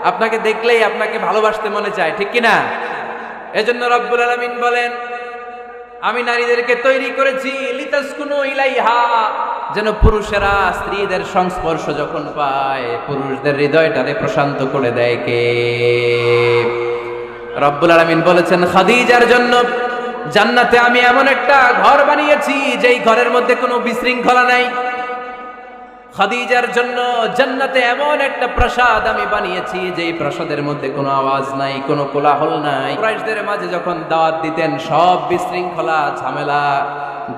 আপনাকে দেখলেই আপনাকে ভালোবাসতে মনে চায়, ঠিক কিনা? এজন্য রব্বুল আলামিন বলেন, আমি নারীদেরকে তৈরি করেছি লিতাসকুনু ইলাইহা, যেন পুরুষেরা স্ত্রীদের সংস্পর্শ যখন পায় পুরুষদের হৃদয়টারে প্রশান্ত করে দেয় কে? রব্বুল আলামিন বলেছেন, খাদিজার জন্য জান্নাতে আমি এমন একটা ঘর বানিয়েছি যেই ঘরের মধ্যে কোনো বিশৃঙ্খলা নাই। খাদিজার জন্য জান্নাতে এমন একটা প্রাসাদ আমি বানিয়েছি যেই প্রাসাদের মধ্যে কোনো আওয়াজ নাই, কোনো কোলাহল নাই। কুরাইশদের মাঝে যখন দাওয়াত দিতেন সব বিশৃঙ্খলা ঝামেলা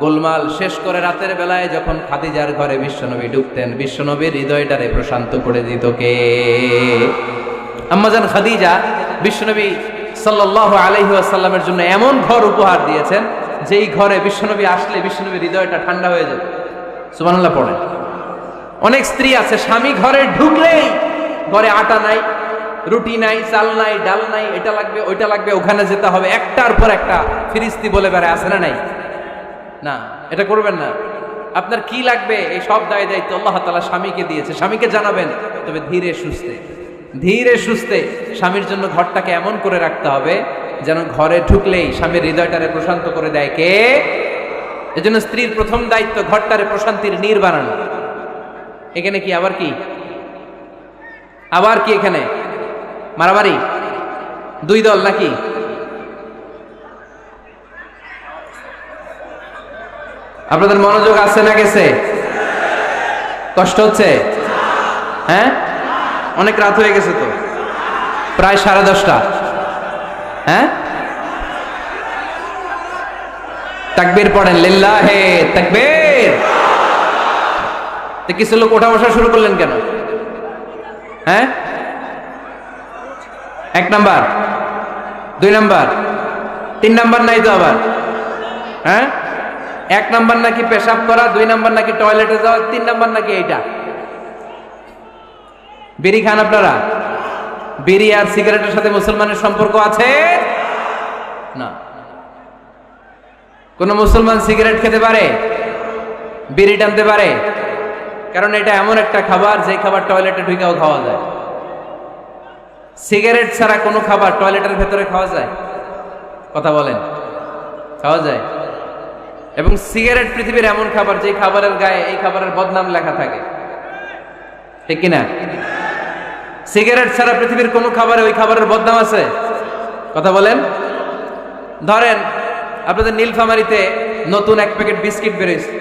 গোলমাল শেষ করে রাতের বেলায় যখন খাদিজার ঘরে বিশ্বনবী ঢুকতেন, বিশ্বনবীর হৃদয়টারে প্রশান্ত করে দিত কে? আম্মাজান খাদিজা বিশ্বনবী সাল্লাল্লাহু আলাইহি ওয়াসাল্লামের জন্য এমন ঘর উপহার দিয়েছেন যেই ঘরে বিশ্বনবী আসলে বিশ্বনবীর হৃদয়টা ঠান্ডা হয়ে যায়। সুবহানাল্লাহ পড়েন। অনেক স্ত্রী আছে স্বামী ঘরে ঢুকলেই ঘরে আটা নাই, রুটি নাই, চাল নাই, ডাল নাই, এটা লাগবে ওইটা লাগবে, ওখানে যেতে হবে, একটার পর একটা ফিরিস্তি বলে বেড়ায়, আছে না নাই? না, এটা করবেন না। আপনার কি লাগবে এই সব দায় দায়িত্ব আল্লাহ তাআলা স্বামীকে দিয়েছে, স্বামীকে জানাবেন, তবে ধীরে সুস্থে ধীরে সুস্থে স্বামীর জন্য ঘরটাকে এমন করে রাখতে হবে যেন ঘরে ঢুকলেই স্বামীর হৃদয়টারে প্রশান্ত করে দেয় কে? এজন্য স্ত্রীর প্রথম দায়িত্ব ঘরটারে প্রশান্তির নীড় বানানো। এখানে কি আবার কি এখানে মারামারি? দুই দল নাকি? আপনাদের মনোযোগ আছে না গেছে? কষ্ট হচ্ছে? হ্যাঁ, অনেক রাত হয়ে গেছে তো, প্রায় 10:30। হ্যাঁ, তাকবীর পড়েন, লিল্লাহে তাকবীর। তো কিছু লোক ওঠা বসা শুরু করলেন কেন? হ্যাঁ, 1 নাম্বার, 2 নাম্বার, 3 নাম্বার নাই তো আবার? হ্যাঁ, 1 নাম্বার নাকি পেশাব করা, 2 নাম্বার নাকি টয়লেটে যাওয়া, 3 নাম্বার নাকি এইটা। বিড়ি খান আপনারা? বিড়ি আর সিগারেটের সাথে মুসলমানের সম্পর্ক আছে না। কোন মুসলমান সিগারেট খেতে পারে, বিড়ি টানতে পারে? কারণ এটা এমন একটা খাবার যে খাবার টয়লেটে ঢুকেও খাওয়া যায়। সিগারেট ছাড়া কোনো খাবার টয়লেটের ভেতরে খাওয়া যায়? কথা বলেন, খাওয়া যায়? এবং সিগারেট পৃথিবীর এমন খাবার যে খাবারের গায়ে এই খাবারের বদনাম লেখা থাকে, ঠিক কিনা? সিগারেট ছাড়া পৃথিবীর কোন খাবারে ওই খাবারের বদনাম আছে? কথা বলেন। ধরেন আপনাদের নীলফামারীতে নতুন 1 প্যাকেট বিস্কিট বেরিয়েছে,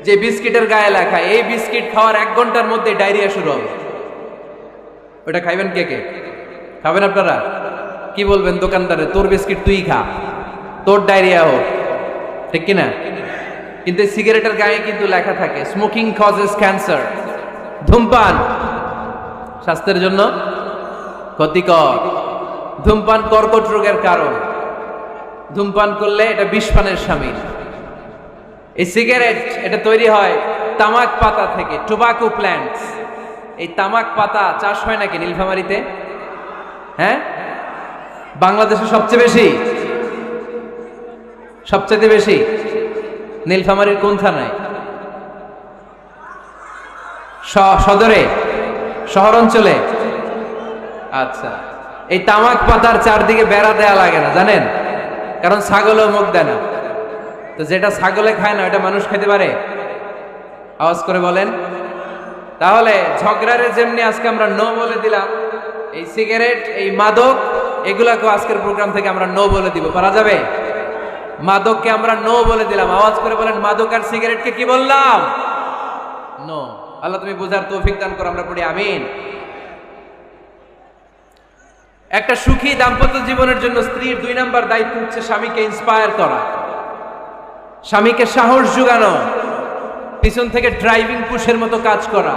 যে বিস্কিটের গায়ে লেখা এই বিস্কিট খাওয়ার 1 ঘন্টার মধ্যে ডায়রিয়া শুরু হবে। ওটা খাইবেন কে কে? খাবেন আপনারা? কি বলবেন দোকানদারে, তোর বিস্কিট তুই খা, তোর ডায়রিয়া হোক, ঠিক কিনা? কিন্তু সিগারেটের গায়ে কিন্তু লেখা থাকে স্মোকিং কজেস ক্যান্সার, ধূমপান স্বাস্থ্যের জন্য ক্ষতিকর, ধূমপান কর্কট রোগের কারণ, ধূমপান করলে এটা বিষপানের শামিল। এই সিগারেট এটা তৈরি হয় তামাক পাতা থেকে, টোবাকো প্ল্যান্টস। এই তামাক পাতা চাষ হয় নাকি নীলফামারীতে? হ্যাঁ, বাংলাদেশে সবচেয়ে বেশি নীলফামারীর কোন থানায়? সদরে, শহর অঞ্চলে? আচ্ছা, এই তামাক পাতার চারদিকে বেড়া দেয়া লাগে না জানেন? কারণ ছাগলও মুখ দেয় না। তো যেটা ছাগলে খায় না ওটা মানুষ খেতে পারে? আওয়াজ করে বলেন। তাহলে ঝগড়ারে যেমনি আজকে আমরা নো বলে দিলাম, এই সিগারেট, এই মাদক, এগুলাকে আজকের প্রোগ্রাম থেকে আমরা নো বলে দিব, পারা যাবে? মাদককে আমরা নো বলে দিলাম। আওয়াজ করে বলেন, মাদক আর সিগারেটকে কি বললাম? নো। আল্লাহ তুমি বোঝার তৌফিক দান করো, আমরা পড়ি আমিন। একটা সুখী দাম্পত্য জীবনের জন্য স্ত্রীর 2 নাম্বার দায়িত্ব হচ্ছে স্বামীকে ইন্সপায়ার করা, স্বামীকে সাহস যোগানো, পিছন থেকে ড্রাইভিং পুশের মতো কাজ করা।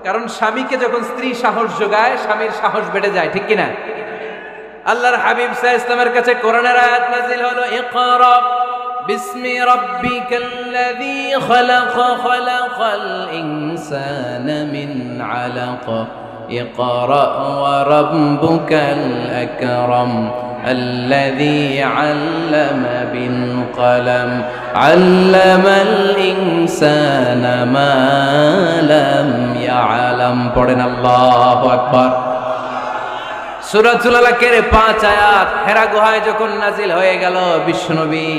কারণ স্বামীকে যখন স্ত্রী সাহস যোগায়, স্বামীর সাহস বেড়ে যায়, ঠিক কিনা? আল্লাহর হাবিব সাল্লাল্লাহু আলাইহি ওয়াসাল্লামের কাছে কোরআনের আয়াত নাযিল হলো, ইকরা বিসমি রাব্বিকাল্লাযী খালাক, খালাকাল ইনসানা মিন আলাক, ইকরা ওয়া রাব্বুকাল আকরাম الذي علم بالقلم علم الإنسان ما لم يعلم। পড়েন আল্লাহু আকবার। সূরাতুল আলাকের 5 আয়াত হেরা গুহায় যখন নাজিল হয়ে গেল, বিশ্বনবী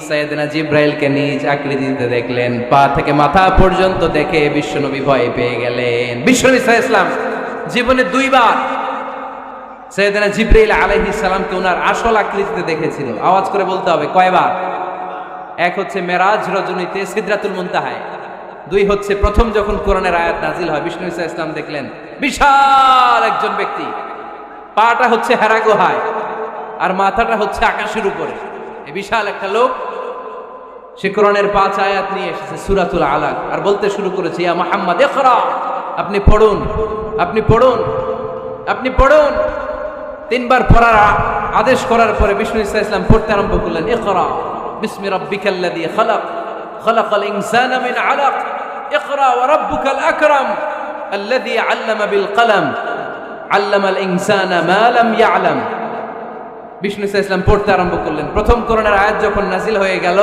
সাইয়েদনা জিবরাইলকে নিজ আকৃতিতে দেখলেন, পা থেকে মাথা পর্যন্ত দেখে বিশ্বনবী ভয় পেয়ে গেলেন। বিশ্বনবী সাল্লাল্লাহু আলাইহি ওয়াসাল্লাম জীবনে 2 বার সাইয়েদনা জিবরাইল আলাইহিস সালামকে ওনার আসল আকৃতিতে দেখেছিল। আওয়াজ করে বলতে হবে, কয়বার? এক হচ্ছে মেরাজ রজনীতে সিদরাতুল মুনতাহায়, 2 হচ্ছে প্রথম যখন কোরআনের আয়াত নাজিল হয়, বিষ্ণু ইসা ইসলাম দেখলেন বিশাল একজন ব্যক্তি, পাটা হচ্ছে হেরা গুহায় আর মাথাটা হচ্ছে আকাশের উপরে। এই বিশাল একটা লোক, সে কোরআনের 5 আয়াত নিয়ে এসেছে সূরাতুল আলাক, আর বলতে শুরু করেছে, ইয়া মুহাম্মদ ইকরা, আপনি পড়ুন, আপনি পড়ুন, আপনি পড়ুন। 3 বার পড়ার আদেশ করার পরে বিষ্ণু ইসা ইসলাম পড়তে আরম্ভ করলেন, ইকরা বিসমি রাব্বিকাল্লাযী খালাক, খালাকাল ইনসানা মিন আলাক, ইকরা ওয়া রাব্বুকাল আকরাম আল্লাযী আল্লামা বিল কলম আল্লামাল ইনসানা মা লাম ইয়ালাম। বিষ্ণু ইসা ইসলাম পড়তে আরম্ভ করলেন। প্রথম কোরআনের আয়াত যখন নাজিল হয়ে গেল,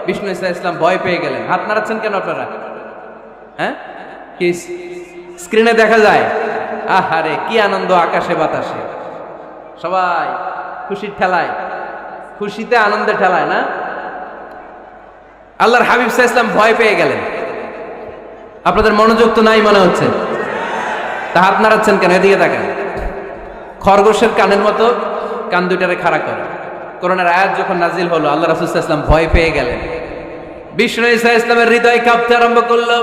বিষ্ণু ইসা ইসলাম ভয় পেয়ে গেলেন। হাত নাড়াচ্ছেন কেন আপনারা? হ্যাঁ, কি স্ক্রিনে দেখা যায়? আহারে কি আনন্দ আকাশে বাতাসে, সবাই খুশির ঠেলায়, খুশিতে আনন্দে ঠেলায় না? আল্লাহর হাবিব সাল্লাল্লাহু আলাইহি ওয়াসাল্লাম ভয় পেয়ে গেলেন। আপনাদের মনোযোগ তো নাই মনে হচ্ছে, তা হাত নাড়াচ্ছেন কেন? এদিকে তাকান। খরগোশের কানের মতো কান দুইটারে খাড়া করে। কোরআনের আয়াত যখন নাজিল হলো, আল্লাহ রাসূল সাল্লাল্লাহু আলাইহি ওয়াসাল্লাম ভয় পেয়ে গেলেন। বিষ্ণু ঈসা ইসলামের হৃদয় কাঁপতে আরম্ভ করলো।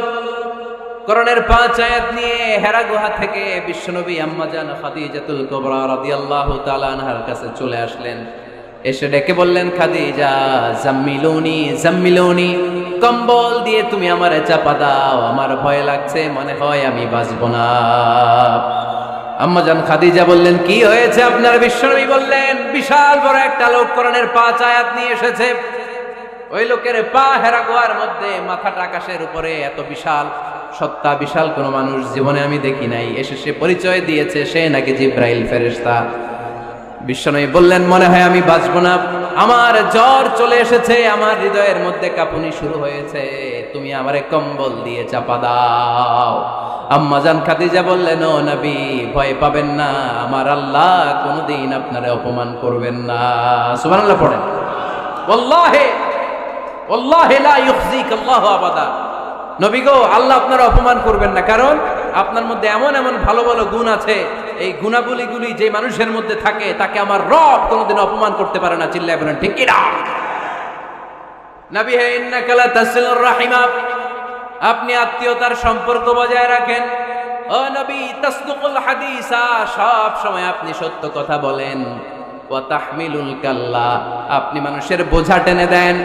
কোরআনের 5 আয়াত নিয়ে হেরা গুহা থেকে বিশ্বনবী আম্মা জান খাদিজাতুল কুবরা রাদিয়াল্লাহু তাআলা আনহার কাছে চলে আসলেন। এসে ডেকে বললেন, খাদিজা জাম্মিলুনি জাম্মিলুনি, কম্বল দিয়ে তুমি আমারে চাপা দাও, আমার ভয় লাগছে, মনে হয় আমি বাঁচবো না। আম্মা জান খাদিজা বললেন, কি হয়েছে আপনার? বিশ্বনবী বললেন, বিশাল বড় একটা লোক কোরআনের 5 আয়াত নিয়ে এসেছে। ওই লোকের পা হেরা গুহার মধ্যে, মাথাটা আকাশের উপরে, এত বিশাল সত্তা, বিশাল কোন মানুষ জীবনে আমি দেখি নাই। এসে সে পরিচয় দিয়েছে সে নাকি জিব্রাইল ফেরেশতা। বিশ্বনবী বললেন, মনে হয় আমি বাঁচবো না, আমার জ্বর চলে এসেছে, আমার হৃদয়ের মধ্যে কাঁপুনি শুরু হয়েছে, তুমি আমারে কম্বল দিয়ে চাপা দাও। আম্মা জান খাদিজা বললেন, ও নবী ভয় পাবেন না, আমার আল্লাহ কোনদিন আপনারে অপমান করবেন না। সুবহানাল্লাহ পড়েন। ওয়াল্লাহি ওয়াল্লাহি লা ইউখজিক আল্লাহু আবাদা। নবী গো, আল্লাহ আপনারা অপমান করবেন না, কারণ আপনার মধ্যে এমন এমন ভালো ভালো গুণ আছে, এই গুণাবলীগুলি যে মানুষের মধ্যে থাকে তাকে আমার রব কোনোদিন অপমান করতে পারে না। চিল্লায় বলেন ঠিক কি না? নবী হে, ইন্নাকা লা তাসিলুর রাহিমা, আপনি আত্মীয়তার সম্পর্ক বজায় রাখেন। ও নবী, তাসদুকুল হাদিসা, সব সময় আপনি সত্য কথা বলেন। ওয়া তাহমিলুল কাল্লা, আপনি মানুষের বোঝা টেনে দেন।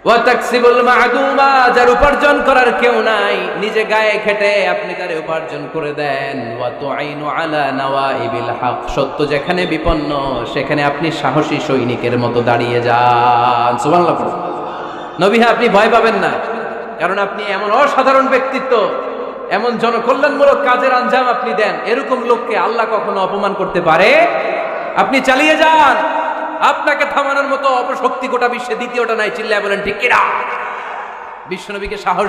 ওয়া তাকসিবুল মা'দুমা, যার উপার্জন করার কেউ নাই, নিজে গায়ে খেটে আপনি তারে উপার্জন করে দেন। ওয়া তুআইনু আলা নাওয়াইবিল হক, সত্য যেখানে বিপন্ন সেখানে আপনি সাহসী সৈনিকের মতো দাঁড়িয়ে যান। সুবহানাল্লাহ। নবী, আপনি ভয় পাবেন না, কারণ আপনি এমন অসাধারণ ব্যক্তিত্ব, এমন জনকল্যাণমূলক কাজের আঞ্জাম আপনি দেন, এরকম লোককে আল্লাহ কখনো অপমান করতে পারে? আপনি চালিয়ে যান, আপনাকে থামানোর মতো অপশক্তি গোটা বিশ্বে দ্বিতীয়টা নাই। চিল্লায় বলেন ঠিক কিনা? বিশ্বনবীকে সাহস